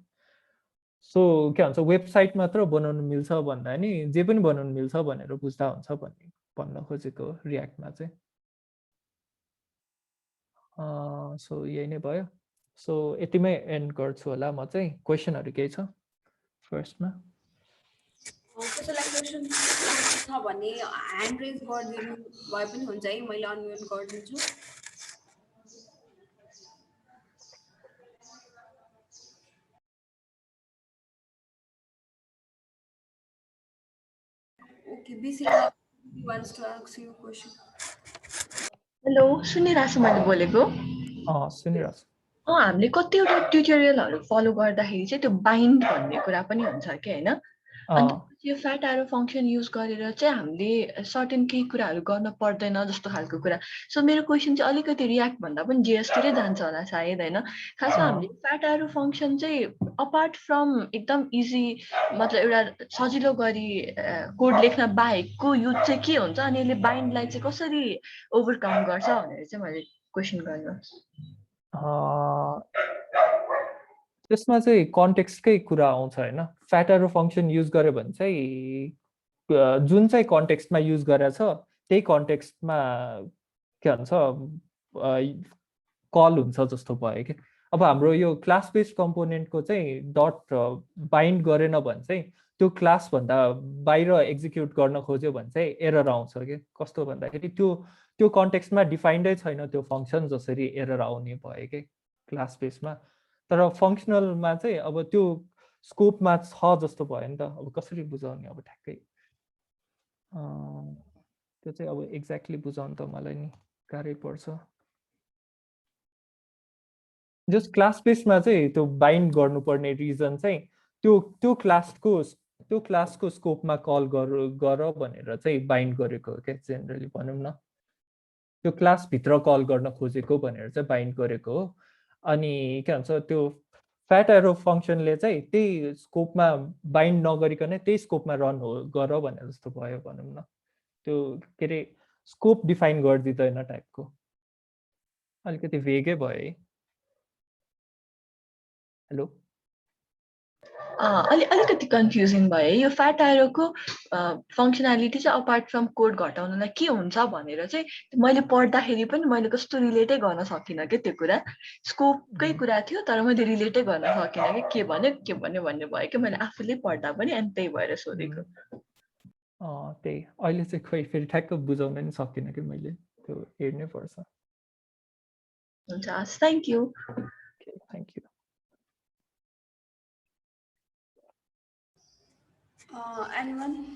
सो के भन्छ वेबसाइट मात्र बनाउनु मिल्छ भन्दा नि जे पनि बनाउनु मिल्छ भनेर बुझ्दा हुन्छ भन्ने भन्न खोजेको रियाक्टमा चाहिँ। सो यही नै भयो। सो यतिमै एन्ड गर्छु होला म चाहिँ। क्वेसनहरू केही छ फर्स्टमा? कसैलाई क्वेसन छ भने ह्यान्ड रेज गरिदिनु भए पनि हुन्छ है, मैले अनम्युट गरिदिन्छु। Okay, basically, he wants to ask you a question. Hello सुनिरहेछु मैले बोलेको सुनिरहेछु हामीले कतिवटा ट्युटोरियलहरू फलो गर्दाखेरि चाहिँ त्यो बाइन्ड भन्ने कुरा पनि हुन्छ कि हैन अनि यो फ्याट एरो फंक्सन युज गरेर चाहिँ हामीले सर्टेन केही कुराहरू गर्न पर्दैन जस्तो खालको कुरा सो मेरो क्वेशन चाहिँ अलिकति रियाक्ट भन्दा पनि जेएस तिरै जान्छ होला सायद हैन खासमा हामीले फ्याट एरो फंक्सन चाहिँ अपार्ट फ्रम एकदम इजी मतलब एउटा सजिलो गरी कोड लेख्न बाहेकको युज चाहिँ के हुन्छ अनि यसले बाइन्डलाई चाहिँ कसरी ओभरकम गर्छ भनेर चाहिँ मैले क्वेशन गर्न त्यसमा चाहिँ कन्टेक्स्टकै कुरा आउँछ हैन फ्याट एरो फंक्सन युज गर्यो भने चाहिँ जुन चाहिँ कन्टेक्स्टमा युज गरेछ त्यही कन्टेक्स्टमा के भन्छ कल हुन्छ जस्तो भयो कि अब हाम्रो यो क्लास बेस्ड कम्पोनेन्टको चाहिँ डट बाइन्ड गरेन भने चाहिँ त्यो क्लास भन्दा बाहिर एक्जिक्युट गर्न खोज्यो भने चाहिँ एरर आउँछ कि कस्तो भन्दाखेरि त्यो कन्टेक्स्टमा डिफाइन्डै छैन त्यो फंक्सन जसरी एरर आउने भयो कि क्लास बेसमा तर फंक्सनलमा चाहिँ अब त्यो स्कोपमा छ जस्तो भयो नि त अब कसरी बुझाउने अब ठ्याक्कै त्यो चाहिँ अब एक्ज्याक्टली बुझाउनु त मलाई नि गाह्रै पर्छ जस्ट क्लास बेसमा चाहिँ त्यो बाइन्ड गर्नुपर्ने रिजन चाहिँ त्यो क्लासको स्कोपमा कल गर भनेर चाहिँ बाइन्ड गरेको हो क्या जेनरली भनौँ न त्यो क्लासभित्र कल गर्न खोजेको भनेर चाहिँ बाइन्ड गरेको हो अनि के भन्छ त्यो फ्याट एरो फंक्सनले चाहिँ त्यही स्कोपमा बाइन्ड नगरिकन त्यही स्कोपमा रन गर भनेर जस्तो भयो भनौँ न त्यो के अरे स्कोप डिफाइन गरिदिँदैन टाइपको अलिकति भेगै भयो है हेलो अलिकति कन्फ्युजिङ भयो यो फ्याट एरोको फङ्सनालिटी चाहिँ अपार्ट फ्रम कोड घटाउनलाई के हुन्छ भनेर चाहिँ मैले पढ्दाखेरि पनि मैले कस्तो रिलेटै गर्न सकिनँ कि त्यो कुरा स्कोपकै कुरा थियो तर मैले रिलेटै गर्न सकिनँ कि के भन्यो भन्ने भयो कि मैले आफूले पढ्दा पनि अनि त्यही भएर सोधेको त्यही अहिले चाहिँ खोइ फेरि ठ्याक्क बुझाउन नि सकिनँ कि मैले त्यो हेर्नै पर्छ हुन्छ thank you thank you Anyone?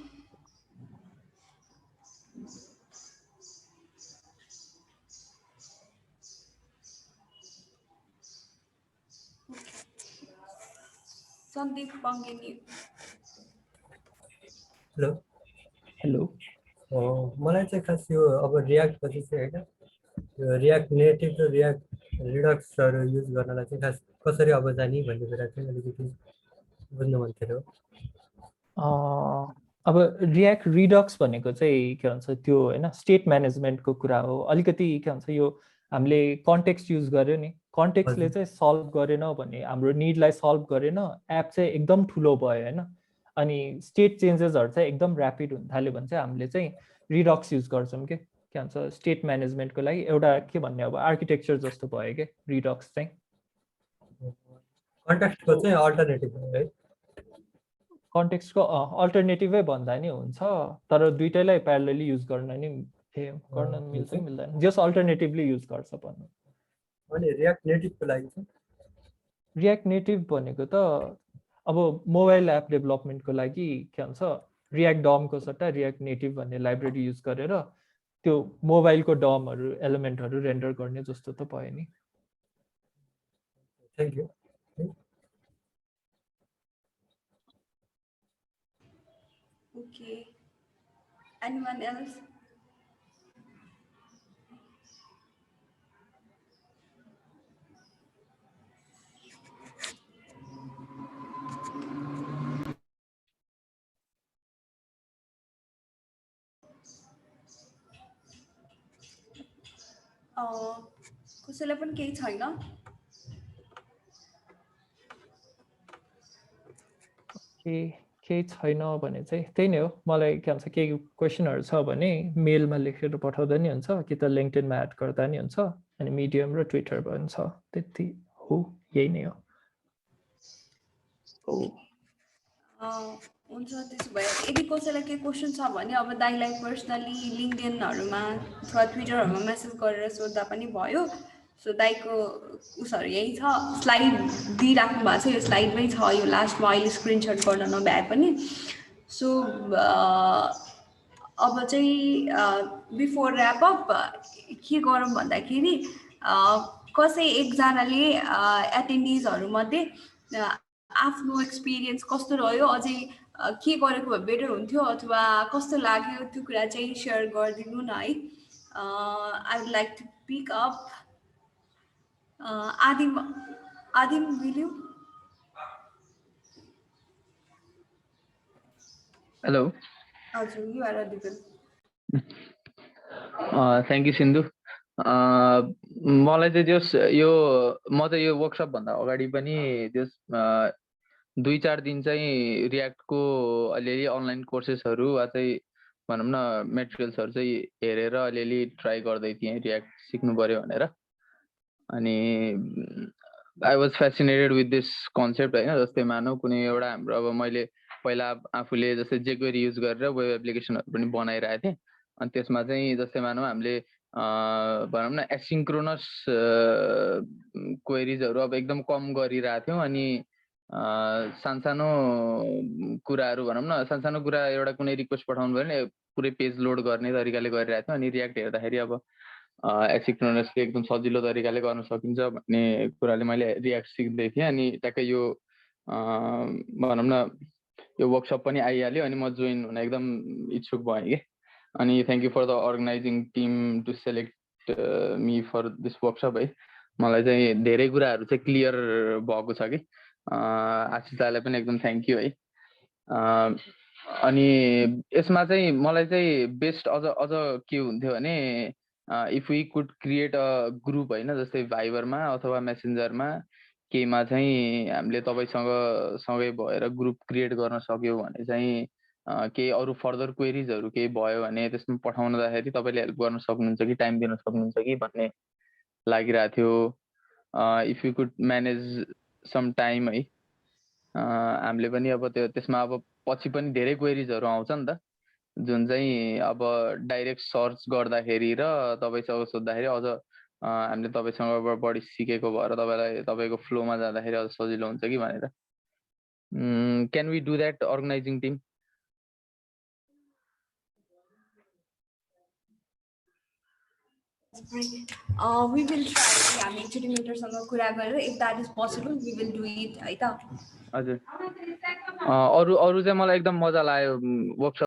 Sandeep Pangini. Hello hello मलाई चाहिँ खास यो अब रियाक्ट पछि चाहिँ हैन यो रियाक्ट नेटिभ र रियाक्ट रिडक्सहरू युज गर्नलाई चाहिँ खास कसरी अब जाने भन्ने कुरा चाहिँ अलिकति बुझ्नु मन थियो अब रियाक्ट रिडक्स भनेको चाहिँ के भन्छ त्यो हैन स्टेट म्यानेजमेन्टको कुरा हो अलिकति के भन्छ यो हामीले कन्टेक्स्ट युज गर्यो नि कन्टेक्स्टले चाहिँ सल्भ गरेन भने हाम्रो निडलाई सल्भ गरेन एप चाहिँ एकदम ठुलो भयो हैन अनि स्टेट चेन्जेसहरु चाहिँ एकदम र्यापिड हुन थाल्यो भने चाहिँ हामीले चाहिँ रिडक्स युज गर्छौं के भन्छ स्टेट म्यानेजमेन्टको लागि एउटा के भन्ने अब आर्किटेक्चर जस्तो भयो के रिडक्स चाहिँ कन्टेक्स्टको चाहिँ अल्टरनेटिभ हो है कन्टेक्स्टको अल्टरनेटिभै भन्दा नि हुन्छ तर दुईटैलाई प्यारलली युज गर्न नि गर्न मिल्छ मिल्दैन जस अल्टरनेटिभली युज गर्छ भन्नु अनि रियाक्ट नेटिभको लागि चाहिँ रियाक्ट नेटिभ भनेको त अब मोबाइल एप डेभलपमेन्टको लागि के भन्छ रियाक्ट डमको सट्टा रियाक्ट नेटिभ भन्ने लाइब्रेरी युज गरेर त्यो मोबाइलको डमहरु एलिमेन्टहरु रेन्डर गर्ने जस्तो त भयो नि thank you Okay. Anyone else? कसैलाई पनि केही छैन केही छैन भने चाहिँ त्यही नै हो मलाई के भन्छ केही क्वेशनहरु छ भने मेलमा लेखेर पठाउँदा नि हुन्छ कि त लिंक्डइनमा एड गर्दा नि हुन्छ अनि मिडियम र ट्विटर पनि छ त्यति हो यही नै हो हुन्छ त्यसो भए यदि कसैलाई केही क्वेशन छ भने अब दाइलाई पर्सनली लिंक्डइनहरुमा अथवा ट्विटरहरुमा मेसेज गरेर सोध्दा पनि भयो सो दाइको उसहरु यही छ स्लाइड दिइराख्नु भएको छ यो स्लाइडमै छ यो लास्टमा अहिले स्क्रिनशट गर्न नभ्याए पनि सो अब चाहिँ बिफोर ऱ्याप अप के गरौँ भन्दाखेरि कसै एकजनाले एटेन्डिजहरूमध्ये आफ्नो एक्सपिरियन्स कस्तो रह्यो अझै के गरेको भए बेटर हुन्थ्यो अथवा कस्तो लाग्यो त्यो कुरा चाहिँ सेयर गरिदिनु न है। I would like to pick up आदिम आदिम विल यु? हेलो हजुर, you are audible. Thank you Sindhu. मलाई चाहिँ यो म चाहिँ यो वर्कसप भन्दा अगाडि पनि 2-4 दिन चाहिँ रियाक्टको अलिअलि अनलाइन कोर्सेसहरू वा चाहिँ भनौँ न मेटेरियल्सहरू चाहिँ हेरेर अलिअलि ट्राई गर्दै थिएँ रियाक्ट सिक्नु पर्यो भनेर। अनि I was fascinated with this concept होइन। जस्तै मानौँ कुनै एउटा हाम्रो अब मैले पहिला आफूले जस्तै जेक्वेरी युज गरेर वेब एप्लिकेसनहरू पनि बनाइरहेको थिएँ। अनि त्यसमा चाहिँ जस्तै मानौँ हामीले भनौँ न एसिन्क्रोनस क्वेरिजहरू अब एकदम कम गरिरहेको थियौँ। अनि सानसानो कुराहरू भनौँ न सानसानो कुरा एउटा कुनै रिक्वेस्ट पठाउनु भयो भने पुरै पेज लोड गर्ने तरिकाले गरिरहेको थियौँ। अनि रियाक्ट हेर्दाखेरि अब एसिन्क्रोनसले एकदम सजिलो तरिकाले गर्न सकिन्छ भन्ने कुराले मैले रियाक्ट सिक्दै थिएँ। अनि ट्याक्कै यो भनौँ न यो वर्कसप पनि आइहाल्यो अनि म जोइन हुन एकदम इच्छुक भएँ कि। अनि thank you for the organising team to select me for this workshop है। मलाई चाहिँ धेरै कुराहरू चाहिँ क्लियर भएको छ कि। आशिष दालाई पनि एकदम थ्याङ्क यू है। अनि यसमा चाहिँ मलाई चाहिँ बेस्ट अझ के हुन्थ्यो भने if we could create a group होइन, जस्तै भाइबरमा अथवा मेसेन्जरमा केहीमा चाहिँ हामीले तपाईँसँग सँगै भएर ग्रुप क्रिएट गर्न सक्यौँ भने चाहिँ केही अरू फर्दर क्वेरिजहरू केही भयो भने त्यसमा पठाउँदाखेरि तपाईँले हेल्प गर्न सक्नुहुन्छ कि टाइम दिन सक्नुहुन्छ कि भन्ने लागिरहेको थियो। If you could manage some time है। हामीले पनि अब त्यसमा अब पछि पनि धेरै क्वेरिजहरू आउँछ नि त, जुन चाहिँ अब डाइरेक्ट सर्च गर्दाखेरि र तपाईँसँग सोद्धाखेरि अझ हामीले तपाईँसँग बढी सिकेको भएर तपाईँको फ्लोमा जाँदाखेरि अझ सजिलो हुन्छ कि भनेर। Can we do that organising team? We will try हामी एकचोटि मेन्टरसँग कुरा गरेर if that is possible we will do it है त। हजुर। अरू चाहिँ मलाई एकदम मजा लाग्यो वर्कसप